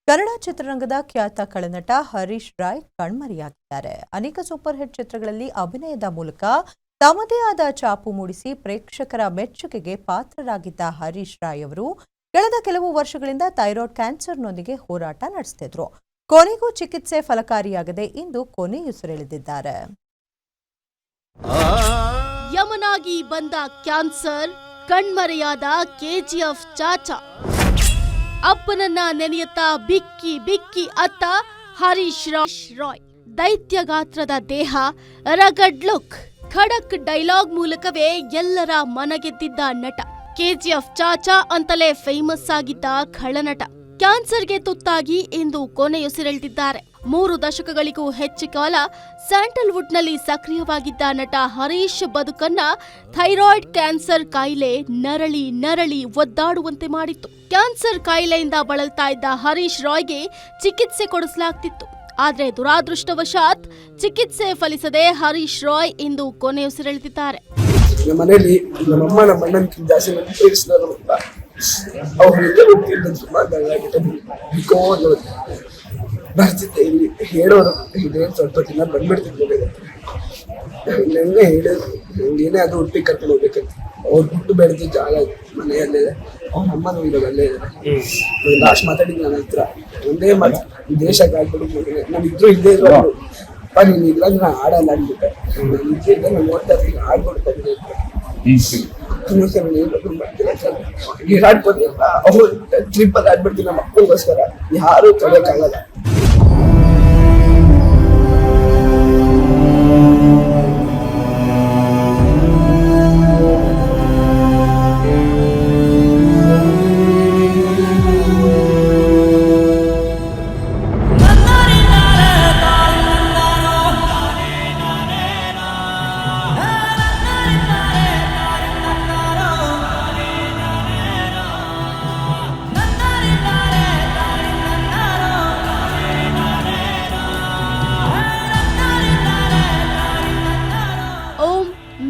ಕನ್ನಡ ಚಿತ್ರರಂಗದ ಖ್ಯಾತ ಖಳನಟ ಹರೀಶ್ ರಾಯ್ ಕಣ್ಮರೆಯಾಗಿದ್ದಾರೆ. ಅನೇಕ ಸೂಪರ್ ಹಿಟ್ ಚಿತ್ರಗಳಲ್ಲಿ ಅಭಿನಯದ ಮೂಲಕ ತಮ್ಮದೇ ಆದ ಛಾಪು ಮೂಡಿಸಿ ಪ್ರೇಕ್ಷಕರ ಮೆಚ್ಚುಗೆಗೆ ಪಾತ್ರರಾಗಿದ್ದ ಹರೀಶ್ ರಾಯ್ ಅವರು ಕಳೆದ ಕೆಲವು ವರ್ಷಗಳಿಂದ ಥೈರಾಯ್ಡ್ ಕ್ಯಾನ್ಸರ್ನೊಂದಿಗೆ ಹೋರಾಟ ನಡೆಸುತ್ತಿದ್ರು. ಕೊನೆಗೂ ಚಿಕಿತ್ಸೆ ಫಲಕಾರಿಯಾಗದೆ ಇಂದು ಕೊನೆಯುಸಿರೆಳೆದಿದ್ದಾರೆ. ಯಮನಾಗಿ ಬಂದ ಕ್ಯಾನ್ಸರ್, ಕಣ್ಮರೆಯಾದ ಕೆಜಿಎಫ್ ಚಾಚಾ. ಅಪ್ಪನನ್ನ ನೆನೆಯುತ್ತಾ ಬಿಕ್ಕಿ ಬಿಕ್ಕಿ ಅತ್ತ ಹರೀಶ್ ರಾಯ್. ದೈತ್ಯ ಗಾತ್ರದ ದೇಹ, ರಗಡ್ ಲುಕ್, ಖಡಕ್ ಡೈಲಾಗ್ ಮೂಲಕವೇ ಎಲ್ಲರ ಮನಗೆದ್ದಿದ್ದ ನಟ. ಕೆಜಿಎಫ್ ಚಾಚಾ ಅಂತಲೇ ಫೇಮಸ್ ಆಗಿದ್ದ ಖಳನಟ ಕ್ಯಾನ್ಸರ್ಗೆ ತುತ್ತಾಗಿ ಇಂದು ಕೊನೆಯುಸಿರೆಳೆದಿದ್ದಾರೆ. 3 ದಶಕಗಳಿಗೂ ಹೆಚ್ಚು ಕಾಲ ಸ್ಯಾಂಡಲ್ವುಡ್ನಲ್ಲಿ ಸಕ್ರಿಯವಾಗಿದ್ದ ನಟ ಹರೀಶ್ ಬದುಕನ್ನ ಥೈರಾಯ್ಡ್ ಕ್ಯಾನ್ಸರ್ ಕಾಯಿಲೆ ನರಳಿ ಒದ್ದಾಡುವಂತೆ ಮಾಡಿತ್ತು. ಕ್ಯಾನ್ಸರ್ ಕಾಯಿಲೆಯಿಂದ ಬಳಲ್ತಾ ಇದ್ದ ಹರೀಶ್ ರಾಯ್ಗೆ ಚಿಕಿತ್ಸೆ ಕೊಡಿಸಲಾಗ್ತಿತ್ತು. ಆದ್ರೆ ದುರಾದೃಷ್ಟವಶಾತ್ ಚಿಕಿತ್ಸೆ ಫಲಿಸದೆ ಹರೀಶ್ ರಾಯ್ ಇಂದು ಕೊನೆಯುಸಿರೆಳೆದಿದ್ದಾರೆ. ಮನೆಯಲ್ಲಿ ನಮ್ಮಮ್ಮ ನಮ್ಮ ಅಣ್ಣನ ಜಾಸ್ತಿ ಪ್ರೀತಿಸಿದ್ರು ಅಂತ ಬರ್ತಿದ್ದೆ. ಇಲ್ಲಿ ಹೇಳೋರು ಇದೇನು ಸ್ವಲ್ಪ ದಿನ ಬಂದ್ಬಿಡ್ತಿದ್ದೆ. ನೆನ್ನೆ ಹೇಳಿದ್ರು ಏನೇ ಅದು ಹುಟ್ಟಿಗೆ ಕರ್ಕೊಂಡು ಹೋಗ್ಬೇಕಂತ. ಅವ್ರು ಹುಟ್ಟು ಬೆಳೆದ ಜಾಗ ಮನೆಯಲ್ಲೇ ಇದೆ. ಅವ್ರ ಅಮ್ಮನೂ ಇರೋದು ಅಲ್ಲೇ ಇದ್ದಾರೆ. ಲಾಸ್ಟ್ ಮಾತಾಡಿದ್ದು ನನ್ನ ಹತ್ರ ಒಂದೇ ಮಾತು, ದೇಶಕ್ಕೆ ಆಗ್ಬಿಟ್ಟು ನಾನಿದ್ರು ಇಲ್ಲೇ ಇದ್ರು ನೀನು ಇಲ್ಲ ನಾನು ಆಡಲ್ಲ ಅಂದ್ಬಿಟ್ಟೆ. ನಾನು ಇದ್ದೇ ನಾನು ನೋಡ್ತಾ ಇರ್ತೀನಿ, ಆಡ್ಕೊಡ್ತಾ ಇದ್ದೀನಿ. ವಿರಾಟ್ ಕೊಹ್ಲಿ ಅವ್ರು ಟ್ರಿಪ್ ಅಲ್ಲಿ ಆಡ್ಬಿಡ್ತೀನಿ ನಮ್ಮ ಮಕ್ಕಳಿಗೋಸ್ಕರ, ಯಾರು ತಡೆಯಕ್ಕಾಗಲ್ಲ.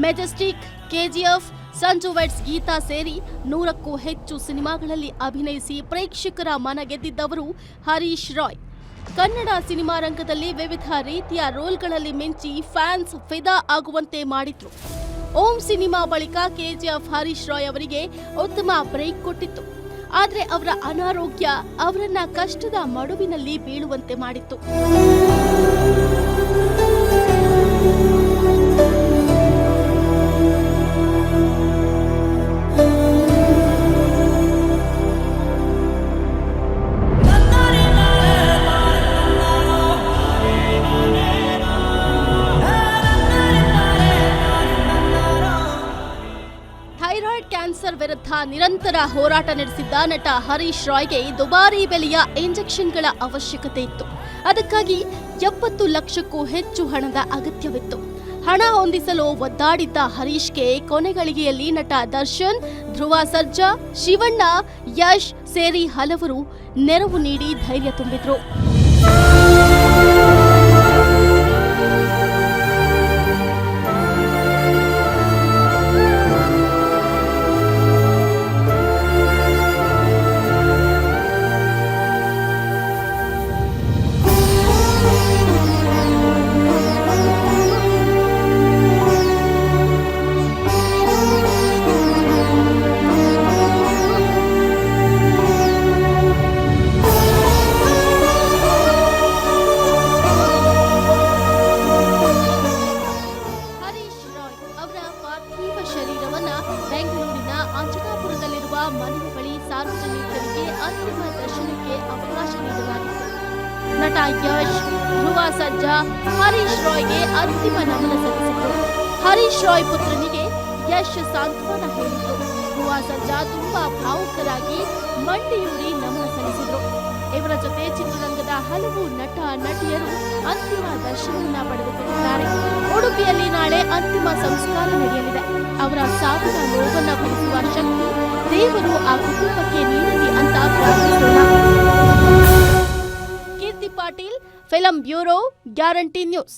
Majestic, KGF, Sanju weds Geeta ಸೇರಿ 100ಕ್ಕೂ ಹೆಚ್ಚು ಸಿನಿಮಾಗಳಲ್ಲಿ ಅಭಿನಯಿಸಿ ಪ್ರೇಕ್ಷಕರ ಮನ ಗೆದ್ದಿದ್ದವರು ಹರೀಶ್ ರಾಯ್. ಕನ್ನಡ ಸಿನಿಮಾ ರಂಗದಲ್ಲಿ ವಿವಿಧ ರೀತಿಯ ರೋಲ್ಗಳಲ್ಲಿ ಮಿಂಚಿ ಫ್ಯಾನ್ಸ್ ಫಿದಾ ಆಗುವಂತೆ ಮಾಡಿದ್ರು. ಓಂ ಸಿನಿಮಾ ಬಳಿಕ ಕೆಜಿಎಫ್ ಹರೀಶ್ ರಾಯ್ ಅವರಿಗೆ ಉತ್ತಮ ಬ್ರೇಕ್ ಕೊಟ್ಟಿತ್ತು. ಆದ್ರೆ ಅವರ ಅನಾರೋಗ್ಯ ಅವರನ್ನ ಕಷ್ಟದ ಮಡುವಿನಲ್ಲಿ ಬೀಳುವಂತೆ ಮಾಡಿತ್ತು. ಥೈರಾಯ್ಡ್ ಕ್ಯಾನ್ಸರ್ ವಿರುದ್ಧ ನಿರಂತರ ಹೋರಾಟ ನಡೆಸಿದ್ದ ನಟ ಹರೀಶ್ ರಾಯ್ಗೆ ದುಬಾರಿ ಬೆಲೆಯ ಇಂಜೆಕ್ಷನ್ಗಳ ಅವಶ್ಯಕತೆ ಇತ್ತು. ಅದಕ್ಕಾಗಿ 70 ಲಕ್ಷಕ್ಕೂ ಹೆಚ್ಚು ಹಣದ ಅಗತ್ಯವಿತ್ತು. ಹಣ ಹೊಂದಿಸಲು ಒದ್ದಾಡಿದ್ದ ಹರೀಶ್ಗೆ ಕೊನೆಗಳಿಗೆಯಲ್ಲಿ ನಟ ದರ್ಶನ್, ಧ್ರುವ ಸರ್ಜಾ, ಶಿವಣ್ಣ, ಯಶ್ ಸೇರಿ ಹಲವರು ನೆರವು ನೀಡಿ ಧೈರ್ಯ ತುಂಬಿದ್ರು. ಶರೀರವನ್ನ ಬೆಂಗಳೂರಿನ ಅಂಜನಾಪುರದಲ್ಲಿರುವ ಮನೆಯ ಬಳಿ ಸಾರ್ವಜನಿಕರಿಗೆ ಅಂತಿಮ ದರ್ಶನಕ್ಕೆ ಅವಕಾಶ ನೀಡಲಾಗಿತ್ತು. ನಟ ಯಶ್, ಧ್ರುವ ಸರ್ಜಾ ಹರೀಶ್ ರಾಯ್ಗೆ ಅಂತಿಮ ನಮನ ಸಲ್ಲಿಸಿದ್ರು. ಹರೀಶ್ ರಾಯ್ ಪುತ್ರನಿಗೆ ಯಶ್ ಸಾಂತ್ವನ ಹೇಳಿದ್ರು. ಧ್ರುವ ಸರ್ಜಾ ತುಂಬಾ ಭಾವುಕರಾಗಿ ಮಂಡಿಯೂರಿ ನಮನ ಸಲ್ಲಿಸಿದ್ರು. ಇವರ ಜೊತೆ ಚಿತ್ರರಂಗದ ಹಲವು ನಟ ನಟಿಯರು ಅಂತಿಮ ದರ್ಶನವನ್ನ ಪಡೆದುಕೊಂಡಿದ್ದಾರೆ. ಉಡುಪಿಯಲ್ಲಿ ನಾಳೆ ಅಂತಿಮ ಸಂಸ್ಕಾರ ನಡೆಯಲಿದೆ. ಅವರ ಸಾವಿನ ನೋವನ್ನ ಭರಿಸುವ ಶಕ್ತಿ ದೇವರು ಆ ಕುಟುಂಬಕ್ಕೆ ನೀಡಲಿ ಅಂತ ಪ್ರಾರ್ಥಿಸೋಣ. Keerthi Patil, film bureau, guarantee news.